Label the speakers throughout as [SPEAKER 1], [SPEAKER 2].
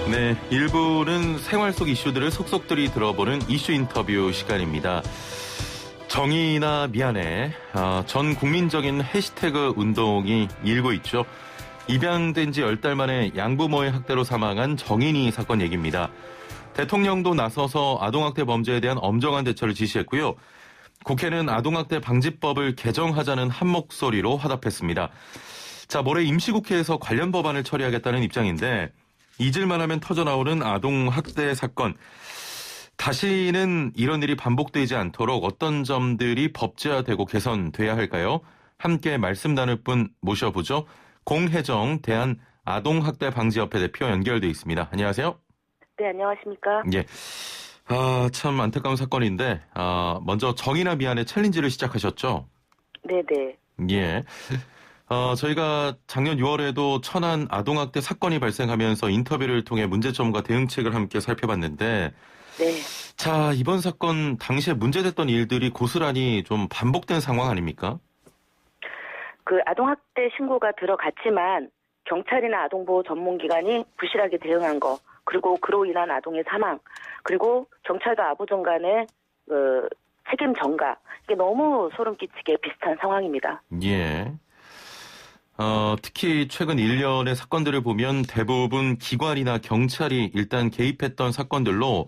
[SPEAKER 1] 네, 1부는 생활 속 이슈들을 속속들이 들어보는 이슈 인터뷰 시간입니다. 정의나 미안해, 전 국민적인 해시태그 운동이 일고 있죠. 입양된 지 10달 만에 양부모의 학대로 사망한 정인이 사건 얘기입니다. 대통령도 나서서 아동학대 범죄에 대한 엄정한 대처를 지시했고요. 국회는 아동학대 방지법을 개정하자는 한 목소리로 화답했습니다. 자, 모레 임시국회에서 관련 법안을 처리하겠다는 입장인데 잊을만 하면 터져나오는 아동학대 사건. 다시는 이런 일이 반복되지 않도록 어떤 점들이 법제화되고 개선돼야 할까요? 함께 말씀 나눌 분 모셔보죠. 공혜정 대한아동학대방지협회 대표 연결돼 있습니다. 안녕하세요.
[SPEAKER 2] 네, 안녕하십니까.
[SPEAKER 1] 예. 참 안타까운 사건인데, 먼저 정의나 미안해 챌린지를 시작하셨죠?
[SPEAKER 2] 네네.
[SPEAKER 1] 예. 저희가 작년 6월에도 천안 아동학대 사건이 발생하면서 인터뷰를 통해 문제점과 대응책을 함께 살펴봤는데,
[SPEAKER 2] 네.
[SPEAKER 1] 자, 이번 사건 당시에 문제됐던 일들이 고스란히 좀 반복된 상황 아닙니까?
[SPEAKER 2] 그 아동학대 신고가 들어갔지만 경찰이나 아동보호 전문기관이 부실하게 대응한 거, 그리고 그로 인한 아동의 사망, 그리고 경찰과 아부정 간의 책임 전가, 이게 너무 소름 끼치게 비슷한 상황입니다.
[SPEAKER 1] 예. 특히 최근 1년의 사건들을 보면 대부분 기관이나 경찰이 일단 개입했던 사건들로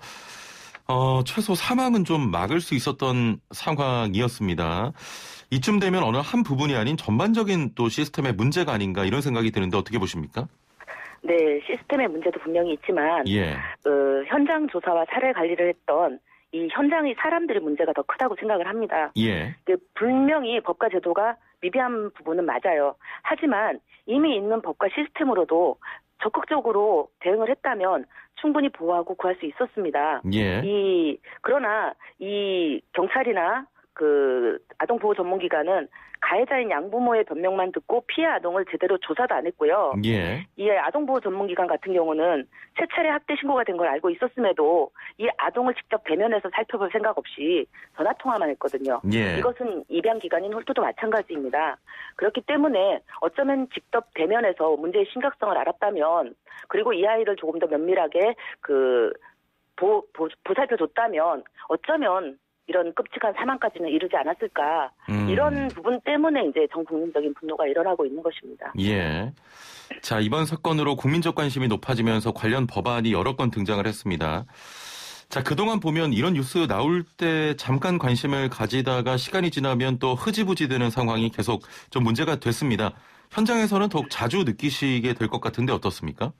[SPEAKER 1] 최소 사망은 좀 막을 수 있었던 상황이었습니다. 이쯤 되면 어느 한 부분이 아닌 전반적인 또 시스템의 문제가 아닌가 이런 생각이 드는데 어떻게 보십니까?
[SPEAKER 2] 네, 시스템의 문제도 분명히 있지만
[SPEAKER 1] 예.
[SPEAKER 2] 현장 조사와 사례 관리를 했던 이 현장의 사람들의 문제가 더 크다고 생각을 합니다.
[SPEAKER 1] 예.
[SPEAKER 2] 분명히 법과 제도가 미비한 부분은 맞아요. 하지만 이미 있는 법과 시스템으로도 적극적으로 대응을 했다면 충분히 보호하고 구할 수 있었습니다.
[SPEAKER 1] 예.
[SPEAKER 2] 그러나 이 경찰이나 그 아동보호 전문기관은 가해자인 양부모의 변명만 듣고 피해 아동을 제대로 조사도 안 했고요.
[SPEAKER 1] 예.
[SPEAKER 2] 이 아동보호 전문기관 같은 경우는 세 차례 학대 신고가 된 걸 알고 있었음에도 이 아동을 직접 대면해서 살펴볼 생각 없이 전화 통화만 했거든요.
[SPEAKER 1] 예.
[SPEAKER 2] 이것은 입양기관인 홀토도 마찬가지입니다. 그렇기 때문에 어쩌면 직접 대면해서 문제의 심각성을 알았다면, 그리고 이 아이를 조금 더 면밀하게 보살펴줬다면 어쩌면 이런 끔찍한 사망까지는 이르지 않았을까. 이런 부분 때문에 이제 전 국민적인 분노가 일어나고 있는 것입니다.
[SPEAKER 1] 예. 자, 이번 사건으로 국민적 관심이 높아지면서 관련 법안이 여러 건 등장을 했습니다. 자, 그동안 보면 이런 뉴스 나올 때 잠깐 관심을 가지다가 시간이 지나면 또 흐지부지 되는 상황이 계속 좀 문제가 됐습니다. 현장에서는 더욱 자주 느끼시게 될 것 같은데 어떻습니까?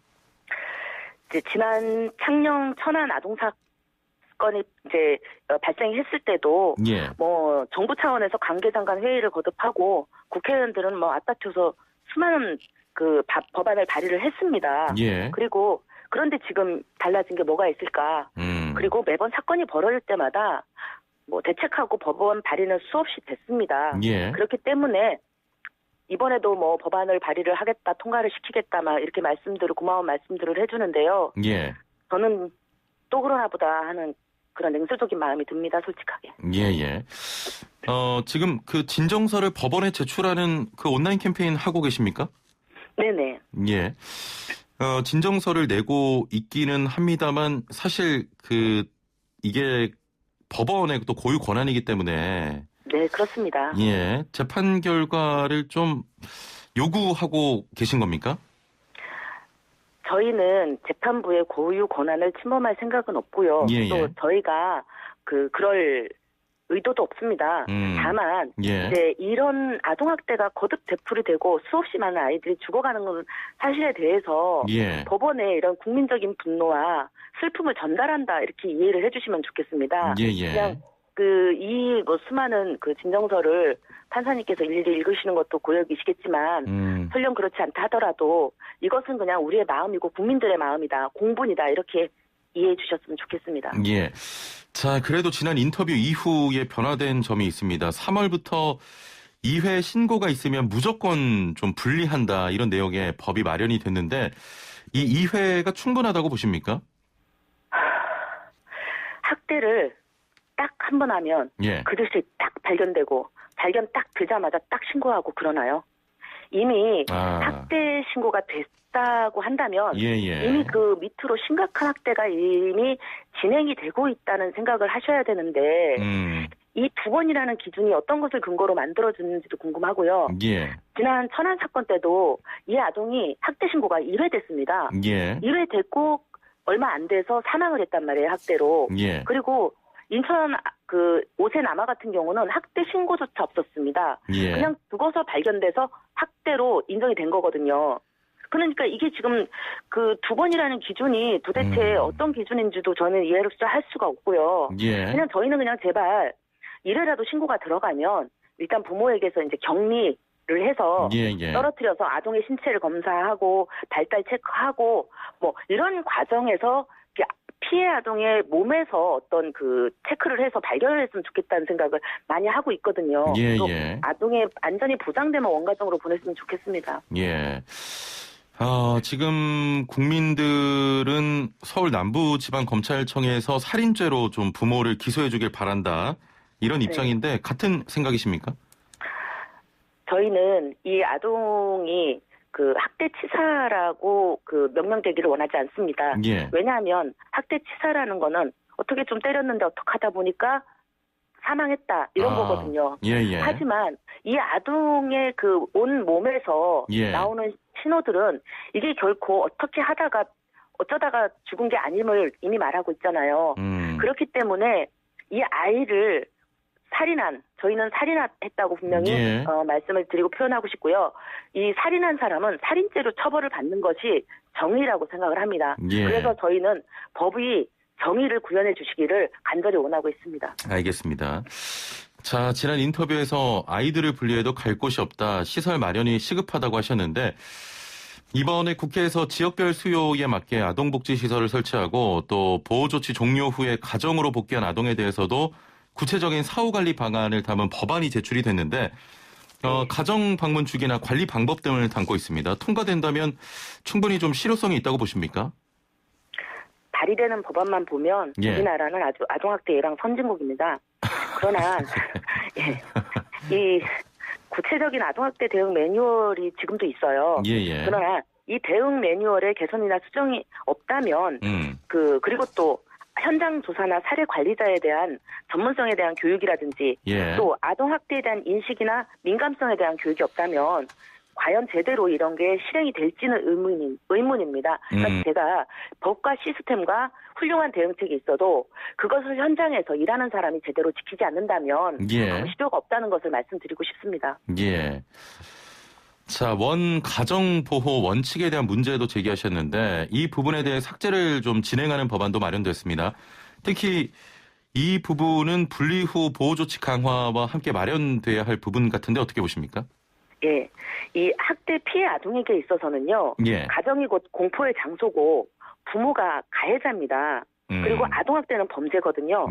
[SPEAKER 2] 이제 지난 창녕 천안 아동 사건이 이제 발생했을 때도
[SPEAKER 1] 예.
[SPEAKER 2] 정부 차원에서 관계장관 회의를 거듭하고 국회의원들은 앞다퉈서 수많은 법안을 발의를 했습니다.
[SPEAKER 1] 예.
[SPEAKER 2] 그리고 그런데 지금 달라진 게 뭐가 있을까? 그리고 매번 사건이 벌어질 때마다 대책하고 법안 발의는 수없이 됐습니다.
[SPEAKER 1] 예.
[SPEAKER 2] 그렇기 때문에 이번에도 법안을 발의를 하겠다, 통과를 시키겠다, 이렇게 고마운 말씀들을 해주는데요.
[SPEAKER 1] 예.
[SPEAKER 2] 저는 또 그러나 보다 하는 그런 냉소적인 마음이 듭니다, 솔직하게.
[SPEAKER 1] 예. 지금 그 진정서를 법원에 제출하는 그 온라인 캠페인 하고 계십니까?
[SPEAKER 2] 네네.
[SPEAKER 1] 예. 진정서를 내고 있기는 합니다만 사실 이게 법원의 또 고유 권한이기 때문에.
[SPEAKER 2] 네, 그렇습니다.
[SPEAKER 1] 예. 재판 결과를 좀 요구하고 계신 겁니까?
[SPEAKER 2] 저희는 재판부의 고유 권한을 침범할 생각은 없고요.
[SPEAKER 1] 예.
[SPEAKER 2] 또 저희가 그럴 의도도 없습니다. 다만 이제 이런 아동학대가 거듭 되풀이 되고 수없이 많은 아이들이 죽어가는 사실에 대해서 법원에 이런 국민적인 분노와 슬픔을 전달한다, 이렇게 이해를 해주시면 좋겠습니다. 그냥 수많은 진정서를 판사님께서 일일이 읽으시는 것도 고역이시겠지만 설령 그렇지 않다 하더라도 이것은 그냥 우리의 마음이고 국민들의 마음이다, 공분이다, 이렇게 이해해 주셨으면 좋겠습니다.
[SPEAKER 1] 예. 자, 그래도 지난 인터뷰 이후에 변화된 점이 있습니다. 3월부터 2회 신고가 있으면 무조건 좀 분리한다, 이런 내용의 법이 마련이 됐는데 이 2회가 충분하다고 보십니까? 학대를
[SPEAKER 2] 딱 한 번 하면 그릇이 딱 발견되고 발견 딱 되자마자 딱 신고하고 그러나요? 이미 학대 신고가 없다고 한다면 이미 그 밑으로 심각한 학대가 이미 진행이 되고 있다는 생각을 하셔야 되는데 이 2번이라는 기준이 어떤 것을 근거로 만들어주는지도 궁금하고요. 지난 천안 사건 때도 이 아동이 학대 신고가 1회 됐습니다. 1회 됐고 얼마 안 돼서 사망을 했단 말이에요, 학대로. 그리고 인천 그 오세 남아 같은 경우는 학대 신고조차 없었습니다. 그냥 죽어서 발견돼서 학대로 인정이 된 거거든요. 그러니까 이게 지금 그 2번이라는 기준이 도대체 어떤 기준인지도 저는 이해를 할 수가 없고요. 그냥 저희는 그냥 제발 이래라도 신고가 들어가면 일단 부모에게서 이제 격리를 해서 떨어뜨려서 아동의 신체를 검사하고 발달 체크하고 뭐 이런 과정에서 피해 아동의 몸에서 어떤 그 체크를 해서 발견을 했으면 좋겠다는 생각을 많이 하고 있거든요. 또 아동의 안전이 보장되면 원가정으로 보냈으면 좋겠습니다.
[SPEAKER 1] 지금 국민들은 서울 남부지방검찰청에서 살인죄로 좀 부모를 기소해 주길 바란다. 이런 입장인데 같은 생각이십니까?
[SPEAKER 2] 저희는 이 아동이 그 학대치사라고 그 명명되기를 원하지 않습니다. 왜냐하면 학대치사라는 거는 어떻게 좀 때렸는데 어떡하다 보니까 사망했다 이런 거거든요. 하지만 이 아동의 그 온 몸에서 나오는 신호들은 이게 결코 어떻게 하다가 어쩌다가 죽은 게 아님을 이미 말하고 있잖아요. 그렇기 때문에 이 아이를 저희는 살인했다고 분명히 말씀을 드리고 표현하고 싶고요. 이 살인한 사람은 살인죄로 처벌을 받는 것이 정의라고 생각을 합니다. 그래서 저희는 법이 정의를 구현해 주시기를 간절히 원하고 있습니다.
[SPEAKER 1] 알겠습니다. 자, 지난 인터뷰에서 아이들을 분리해도 갈 곳이 없다. 시설 마련이 시급하다고 하셨는데 이번에 국회에서 지역별 수요에 맞게 아동복지시설을 설치하고 또 보호조치 종료 후에 가정으로 복귀한 아동에 대해서도 구체적인 사후관리 방안을 담은 법안이 제출이 됐는데 가정 방문 주기나 관리 방법 등을 담고 있습니다. 통과된다면 충분히 좀 실효성이 있다고 보십니까?
[SPEAKER 2] 발의되는 법안만 보면 우리나라는 아주 아동학대 예방 선진국입니다. 그러나 이 구체적인 아동학대 대응 매뉴얼이 지금도 있어요. 그러나 이 대응 매뉴얼에 개선이나 수정이 없다면 그리고 또 현장 조사나 사례 관리자에 대한 전문성에 대한 교육이라든지 또 아동학대에 대한 인식이나 민감성에 대한 교육이 없다면 과연 제대로 이런 게 실행이 될지는 의문입니다. 그러니까 제가 법과 시스템과 훌륭한 대응책이 있어도 그것을 현장에서 일하는 사람이 제대로 지키지 않는다면 필요가 없다는 것을 말씀드리고 싶습니다.
[SPEAKER 1] 자, 가정보호 원칙에 대한 문제도 제기하셨는데 이 부분에 대해 삭제를 좀 진행하는 법안도 마련됐습니다. 특히 이 부분은 분리 후 보호조치 강화와 함께 마련돼야 할 부분 같은데 어떻게 보십니까?
[SPEAKER 2] 이 학대 피해 아동에게 있어서는요. 가정이 곧 공포의 장소고 부모가 가해자입니다. 그리고 아동학대는 범죄거든요.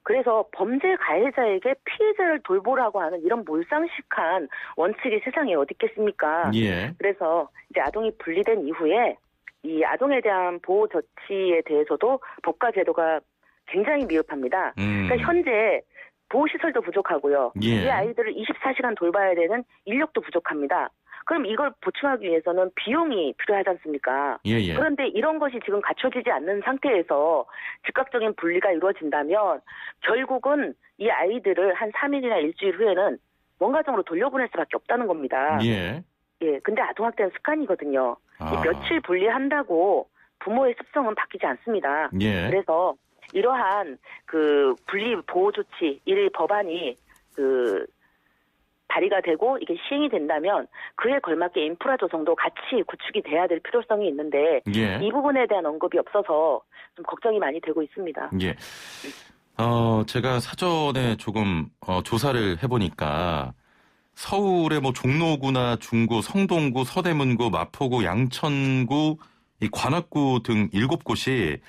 [SPEAKER 2] 그래서 범죄 가해자에게 피해자를 돌보라고 하는 이런 몰상식한 원칙이 세상에 어디 있겠습니까? 그래서 이제 아동이 분리된 이후에 이 아동에 대한 보호 조치에 대해서도 법과 제도가 굉장히 미흡합니다. 그러니까 현재 보호시설도 부족하고요. 이 아이들을 24시간 돌봐야 되는 인력도 부족합니다. 그럼 이걸 보충하기 위해서는 비용이 필요하지 않습니까? 그런데 이런 것이 지금 갖춰지지 않는 상태에서 즉각적인 분리가 이루어진다면 결국은 이 아이들을 한 3일이나 일주일 후에는 원가정으로 돌려보낼 수밖에 없다는 겁니다. 근데 아동학대는 습관이거든요. 며칠 분리한다고 부모의 습성은 바뀌지 않습니다. 그래서 이러한 그 분리 보호 조치 이 법안이 발의가 되고 이게 시행이 된다면 그에 걸맞게 인프라 조성도 같이 구축이 돼야 될 필요성이 있는데 이 부분에 대한 언급이 없어서 좀 걱정이 많이 되고 있습니다.
[SPEAKER 1] 제가 사전에 조금 조사를 해보니까 서울의 종로구나 중구, 성동구, 서대문구, 마포구, 양천구, 이 관악구 등 7곳이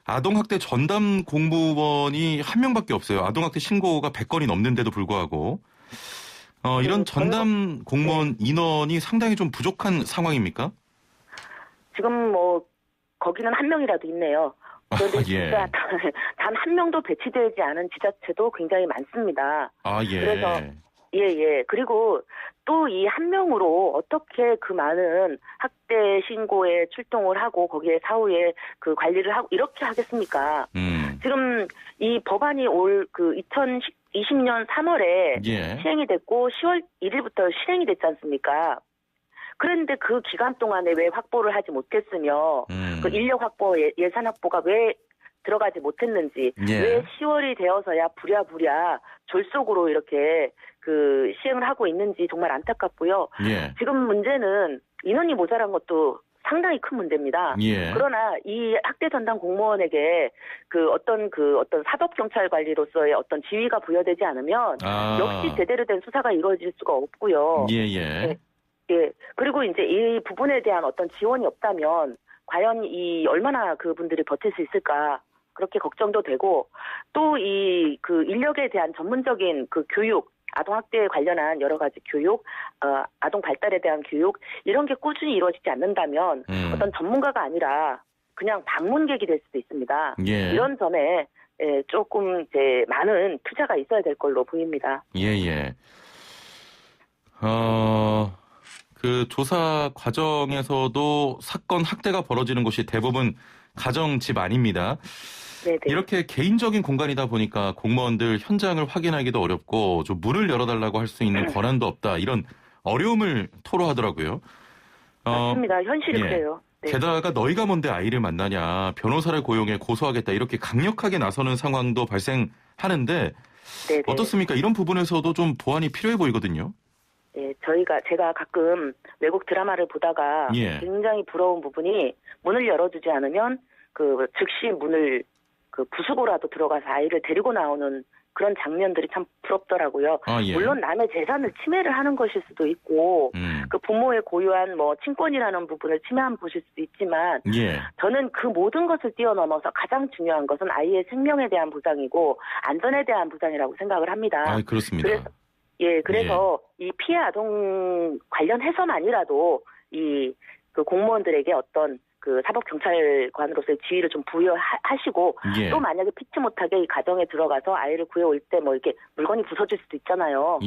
[SPEAKER 1] 아동학대 전담 공무원이 1명밖에 없어요. 아동학대 신고가 100건이 넘는데도 불구하고 이런 전담 공무원 인원이 상당히 좀 부족한 상황입니까?
[SPEAKER 2] 지금 거기는 1명이라도 있네요. 그런데 진짜 단 1명도 배치되지 않은 지자체도 굉장히 많습니다. 그래서 예. 그리고 또 이 한 명으로 어떻게 그 많은 학대 신고에 출동을 하고 거기에 사후에 그 관리를 하고 이렇게 하겠습니까? 지금 이 법안이 올 그 2020년 3월에 시행이 됐고 10월 1일부터 실행이 됐지 않습니까? 그런데 그 기간 동안에 왜 확보를 하지 못했으며 그 인력 확보, 예산 확보가 왜 들어가지 못했는지 왜 10월이 되어서야 부랴부랴 졸속으로 이렇게 그 시행을 하고 있는지 정말 안타깝고요. 지금 문제는 인원이 모자란 것도 상당히 큰 문제입니다. 그러나 이 학대 전담 공무원에게 어떤 사법 경찰 관리로서의 어떤 지위가 부여되지 않으면 역시 제대로 된 수사가 이루어질 수가 없고요. 예. 그리고 이제 이 부분에 대한 어떤 지원이 없다면 과연 얼마나 그분들이 버틸 수 있을까? 그렇게 걱정도 되고 또 그 인력에 대한 전문적인 그 교육, 아동학대에 관련한 여러 가지 교육, 아동 발달에 대한 교육 이런 게 꾸준히 이루어지지 않는다면 어떤 전문가가 아니라 그냥 방문객이 될 수도 있습니다. 이런 점에 조금 이제 많은 투자가 있어야 될 걸로 보입니다.
[SPEAKER 1] 그 조사 과정에서도 사건 학대가 벌어지는 곳이 대부분 가정 집 안입니다.
[SPEAKER 2] 네네.
[SPEAKER 1] 이렇게 개인적인 공간이다 보니까 공무원들 현장을 확인하기도 어렵고 좀 문을 열어달라고 할 수 있는 권한도 없다. 이런 어려움을 토로하더라고요.
[SPEAKER 2] 맞습니다. 현실이 그래요. 네.
[SPEAKER 1] 게다가 너희가 뭔데 아이를 만나냐. 변호사를 고용해 고소하겠다. 이렇게 강력하게 나서는 상황도 발생하는데
[SPEAKER 2] 네네.
[SPEAKER 1] 어떻습니까? 이런 부분에서도 좀 보완이 필요해 보이거든요.
[SPEAKER 2] 네, 제가 가끔 외국 드라마를 보다가 굉장히 부러운 부분이 문을 열어주지 않으면 즉시 문을 부수고라도 들어가서 아이를 데리고 나오는 그런 장면들이 참 부럽더라고요. 물론 남의 재산을 침해를 하는 것일 수도 있고 그 부모의 고유한 친권이라는 부분을 침해한 것일 수도 있지만 저는 그 모든 것을 뛰어넘어서 가장 중요한 것은 아이의 생명에 대한 보장이고 안전에 대한 보장이라고 생각을 합니다.
[SPEAKER 1] 그렇습니다.
[SPEAKER 2] 그래서 이 피해 아동 관련해서만이라도 그 공무원들에게 어떤 그 사법경찰관으로서의 지위를 좀 부여하시고 또 만약에 피치 못하게 이 가정에 들어가서 아이를 구해올 때 이렇게 물건이 부서질 수도 있잖아요.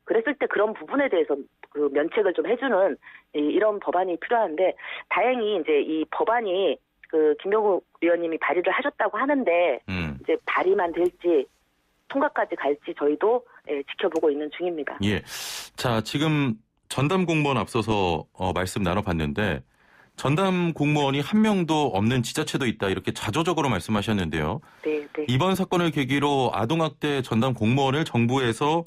[SPEAKER 2] 그랬을 때 그런 부분에 대해서 그 면책을 좀 해주는 이런 법안이 필요한데 다행히 이제 이 법안이 그 김병국 의원님이 발의를 하셨다고 하는데 이제 발의만 될지 통과까지 갈지 저희도 지켜보고 있는 중입니다.
[SPEAKER 1] 자, 지금 전담 공무원 앞서서 말씀 나눠봤는데 전담 공무원이 한 명도 없는 지자체도 있다 이렇게 자조적으로 말씀하셨는데요.
[SPEAKER 2] 네.
[SPEAKER 1] 이번 사건을 계기로 아동학대 전담 공무원을 정부에서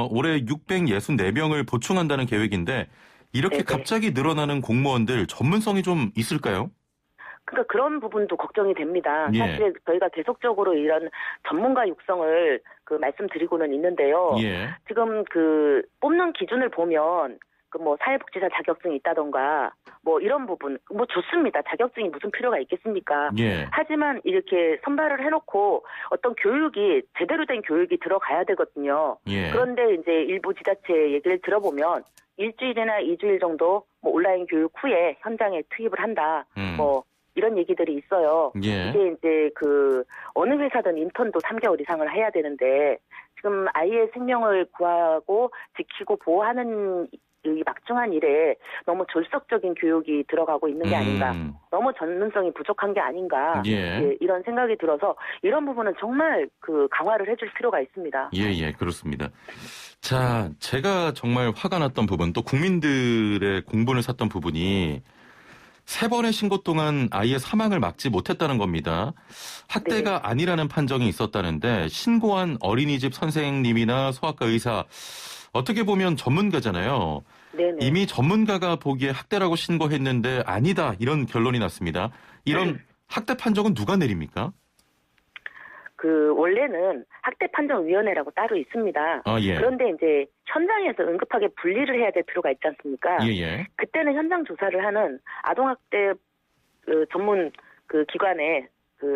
[SPEAKER 1] 올해 664명을 보충한다는 계획인데 이렇게 갑자기 늘어나는 공무원들 전문성이 좀 있을까요?
[SPEAKER 2] 그러니까 그런 부분도 걱정이 됩니다. 사실 저희가 계속적으로 이런 전문가 육성을 말씀드리고는 있는데요. 지금 뽑는 기준을 보면 사회복지사 자격증이 있다던가 이런 부분 좋습니다. 자격증이 무슨 필요가 있겠습니까? 하지만 이렇게 선발을 해놓고 어떤 교육이 제대로 된 교육이 들어가야 되거든요. 그런데 이제 일부 지자체 얘기를 들어보면 일주일이나 2주일 정도 온라인 교육 후에 현장에 투입을 한다. 이런 얘기들이 있어요. 이게 이제 어느 회사든 인턴도 3개월 이상을 해야 되는데 지금 아이의 생명을 구하고 지키고 보호하는 이 막중한 일에 너무 졸속적인 교육이 들어가고 있는 게 아닌가. 너무 전문성이 부족한 게 아닌가. 이런 생각이 들어서 이런 부분은 정말 강화를 해줄 필요가 있습니다.
[SPEAKER 1] 그렇습니다. 자, 제가 정말 화가 났던 부분 또 국민들의 공분을 샀던 부분이 3번의 신고 동안 아이의 사망을 막지 못했다는 겁니다. 학대가 아니라는 판정이 있었다는데 신고한 어린이집 선생님이나 소아과 의사 어떻게 보면 전문가잖아요. 이미 전문가가 보기에 학대라고 신고했는데 아니다 이런 결론이 났습니다. 이런 학대 판정은 누가 내립니까?
[SPEAKER 2] 원래는 학대판정위원회라고 따로 있습니다. 그런데 이제 현장에서 응급하게 분리를 해야 될 필요가 있지 않습니까? 그때는 현장 조사를 하는 아동학대 전문 기관의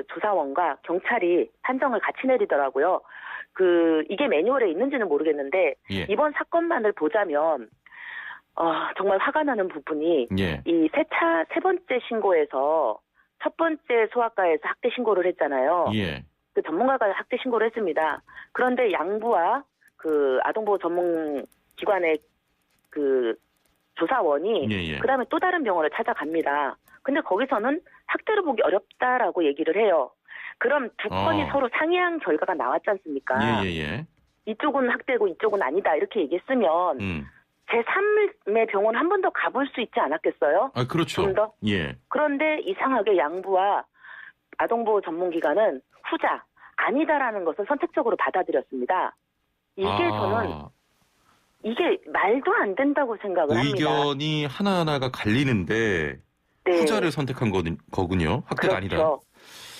[SPEAKER 2] 조사원과 경찰이 판정을 같이 내리더라고요. 이게 매뉴얼에 있는지는 모르겠는데 이번 사건만을 보자면 정말 화가 나는 부분이 이 세 번째 신고에서 첫 번째 소아과에서 학대 신고를 했잖아요. 그 전문가가 학대 신고를 했습니다. 그런데 양부와 그 아동보호 전문 기관의 그 조사원이
[SPEAKER 1] 예, 예.
[SPEAKER 2] 그다음에 또 다른 병원을 찾아갑니다. 근데 거기서는 학대를 보기 어렵다라고 얘기를 해요. 그럼 두 건이 서로 상이한 결과가 나왔지 않습니까?
[SPEAKER 1] 예, 예, 예.
[SPEAKER 2] 이쪽은 학대고 이쪽은 아니다 이렇게 얘기했으면 제3의 병원 한 번 더 가볼 수 있지 않았겠어요?
[SPEAKER 1] 아, 그렇죠.
[SPEAKER 2] 좀 더?
[SPEAKER 1] 예.
[SPEAKER 2] 그런데 이상하게 양부와 아동보호 전문기관은 후자, 아니다라는 것을 선택적으로 받아들였습니다. 이게 저는 이게 말도 안 된다고 생각을 합니다.
[SPEAKER 1] 의견이 하나하나가 갈리는데
[SPEAKER 2] 네.
[SPEAKER 1] 후자를 선택한 거군요. 학대가
[SPEAKER 2] 그렇죠.
[SPEAKER 1] 아니다.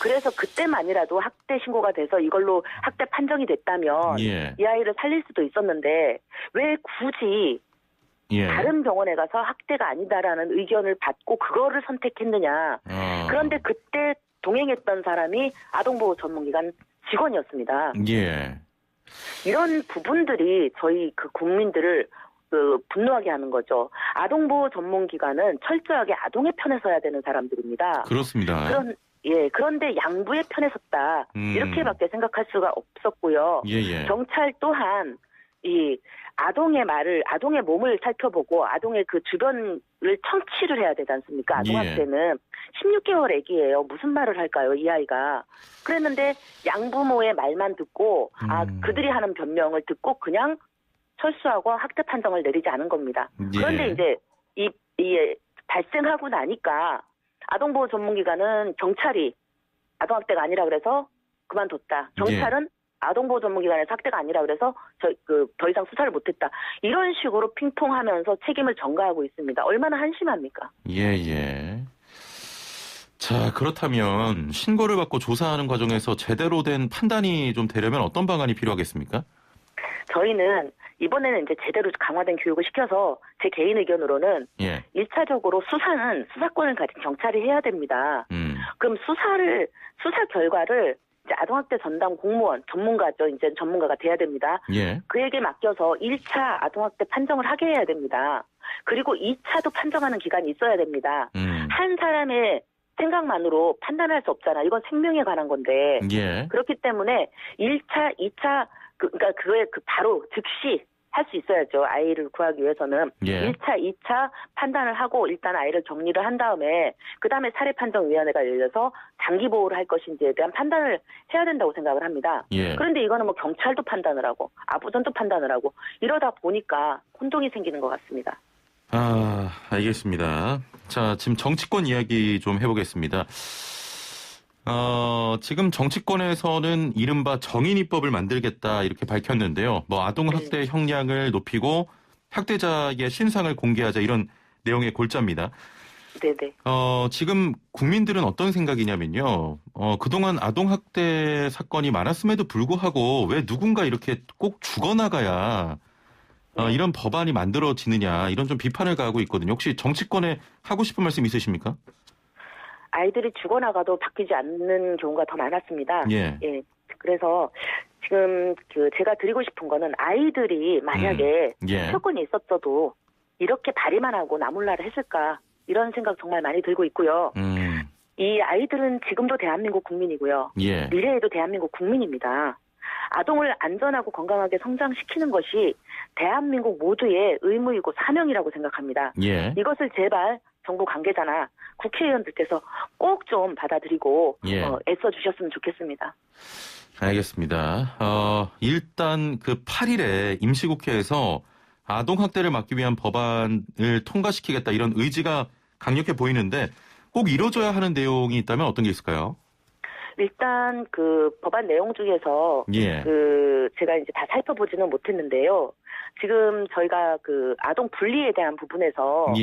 [SPEAKER 2] 그래서 그때만이라도 학대 신고가 돼서 이걸로 학대 판정이 됐다면
[SPEAKER 1] 예.
[SPEAKER 2] 이 아이를 살릴 수도 있었는데 왜 굳이
[SPEAKER 1] 예.
[SPEAKER 2] 다른 병원에 가서 학대가 아니다라는 의견을 받고 그거를 선택했느냐. 그런데 그때 동행했던 사람이 아동보호 전문기관 직원이었습니다.
[SPEAKER 1] 예.
[SPEAKER 2] 이런 부분들이 저희 그 국민들을 분노하게 하는 거죠. 아동보호 전문기관은 철저하게 아동의 편에 서야 되는 사람들입니다.
[SPEAKER 1] 그렇습니다.
[SPEAKER 2] 그런데 양부의 편에 섰다. 이렇게밖에 생각할 수가 없었고요.
[SPEAKER 1] 예.
[SPEAKER 2] 경찰 또한 이 아동의 몸을 살펴보고 아동의 그 주변을 청취를 해야 되지 않습니까? 아동학대는 16개월 애기예요. 무슨 말을 할까요, 이 아이가? 그랬는데 양부모의 말만 듣고 그들이 하는 변명을 듣고 그냥 철수하고 학대 판정을 내리지 않은 겁니다.
[SPEAKER 1] 예.
[SPEAKER 2] 그런데 이제 이 발생하고 나니까 아동보호 전문기관은 경찰이 아동학대가 아니라 그래서 그만뒀다. 경찰은 아동보호 전문기관에서 학대가 아니라 그래서 더 이상 수사를 못했다. 이런 식으로 핑퐁하면서 책임을 전가하고 있습니다. 얼마나 한심합니까?
[SPEAKER 1] 예. 자, 그렇다면 신고를 받고 조사하는 과정에서 제대로 된 판단이 좀 되려면 어떤 방안이 필요하겠습니까?
[SPEAKER 2] 저희는 이번에는 이제 제대로 강화된 교육을 시켜서 제 개인 의견으로는 1차적으로 수사권을 가진 경찰이 해야 됩니다. 그럼 수사 결과를 이제 아동학대 전담 공무원, 전문가죠. 이제 전문가가 돼야 됩니다. 그에게 맡겨서 1차 아동학대 판정을 하게 해야 됩니다. 그리고 2차도 판정하는 기간이 있어야 됩니다. 한 사람의 생각만으로 판단할 수 없잖아. 이건 생명에 관한 건데. 그렇기 때문에 1차, 2차, 그러니까 그거에 바로 즉시 할 수 있어야죠. 아이를 구하기 위해서는. 1차, 2차 판단을 하고 일단 아이를 격리를 한 다음에 그다음에 사례판정위원회가 열려서 장기 보호를 할 것인지에 대한 판단을 해야 된다고 생각을 합니다. 그런데 이거는 뭐 경찰도 판단을 하고 아부전도 판단을 하고 이러다 보니까 혼동이 생기는 것 같습니다.
[SPEAKER 1] 알겠습니다. 자, 지금 정치권 이야기 좀 해보겠습니다. 지금 정치권에서는 이른바 정인입법을 만들겠다 이렇게 밝혔는데요. 뭐 아동학대 형량을 높이고 학대자의 신상을 공개하자 이런 내용의 골자입니다.
[SPEAKER 2] 네네.
[SPEAKER 1] 지금 국민들은 어떤 생각이냐면요. 그동안 아동학대 사건이 많았음에도 불구하고 왜 누군가 이렇게 꼭 죽어나가야 이런 법안이 만들어지느냐 이런 좀 비판을 가하고 있거든요. 혹시 정치권에 하고 싶은 말씀 있으십니까?
[SPEAKER 2] 아이들이 죽어나가도 바뀌지 않는 경우가 더 많았습니다. 그래서 지금 제가 드리고 싶은 거는 아이들이 만약에 특권이 있었어도 이렇게 발의만 하고 나몰라를 했을까 이런 생각 정말 많이 들고 있고요. 이 아이들은 지금도 대한민국 국민이고요. 미래에도 대한민국 국민입니다. 아동을 안전하고 건강하게 성장시키는 것이 대한민국 모두의 의무이고 사명이라고 생각합니다. 이것을 제발 정부 관계자나 국회의원들께서 꼭 좀 받아들이고 애써주셨으면 좋겠습니다.
[SPEAKER 1] 알겠습니다. 일단 그 8일에 임시국회에서 아동학대를 막기 위한 법안을 통과시키겠다 이런 의지가 강력해 보이는데 꼭 이뤄져야 하는 내용이 있다면 어떤 게 있을까요?
[SPEAKER 2] 일단 그 법안 내용 중에서 제가 이제 다 살펴보지는 못했는데요. 지금 저희가 그 아동 분리에 대한 부분에서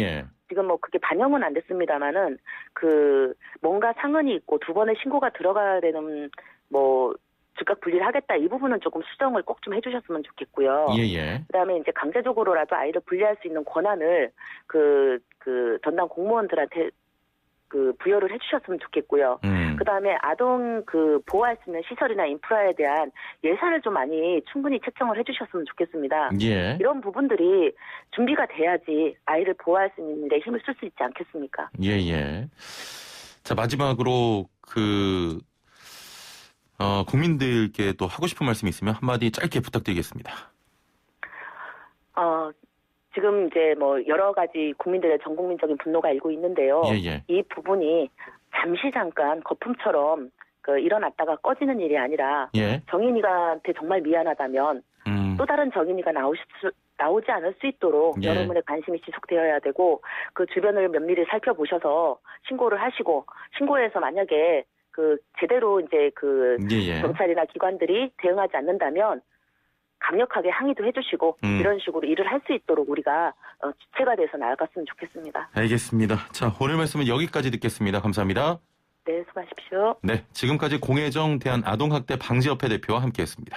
[SPEAKER 2] 지금 뭐 그게 반영은 안 됐습니다만은 뭔가 상흔이 있고 두 번의 신고가 들어가야 되는 뭐 즉각 분리를 하겠다 이 부분은 조금 수정을 꼭 좀 해주셨으면 좋겠고요. 그다음에 이제 강제적으로라도 아이를 분리할 수 있는 권한을 전담 공무원들한테 부여를 해주셨으면 좋겠고요. 그다음에 아동 보호할 수 있는 시설이나 인프라에 대한 예산을 좀 많이 충분히 책정을 해주셨으면 좋겠습니다. 이런 부분들이 준비가 돼야지 아이를 보호할 수 있는 데 힘을 쓸 수 있지 않겠습니까?
[SPEAKER 1] 자, 마지막으로 국민들께 또 하고 싶은 말씀이 있으면 한마디 짧게 부탁드리겠습니다.
[SPEAKER 2] 지금 이제 뭐 여러 가지 국민들의 전 국민적인 분노가 일고 있는데요.
[SPEAKER 1] 예.
[SPEAKER 2] 이 부분이 잠시 잠깐 거품처럼 일어났다가 꺼지는 일이 아니라
[SPEAKER 1] 예.
[SPEAKER 2] 정인이한테 정말 미안하다면 또 다른 정인이가 나오지 않을 수 있도록
[SPEAKER 1] 예.
[SPEAKER 2] 여러분의 관심이 지속되어야 되고 그 주변을 면밀히 살펴보셔서 신고를 하시고 신고해서 만약에 제대로 이제
[SPEAKER 1] 예.
[SPEAKER 2] 경찰이나 기관들이 대응하지 않는다면 강력하게 항의도 해주시고 이런 식으로 일을 할 수 있도록 우리가 주체가 돼서 나아갔으면 좋겠습니다.
[SPEAKER 1] 알겠습니다. 자, 오늘 말씀은 여기까지 듣겠습니다. 감사합니다.
[SPEAKER 2] 네, 수고하십시오.
[SPEAKER 1] 네, 지금까지 공혜정 대한아동학대 방지협회 대표와 함께했습니다.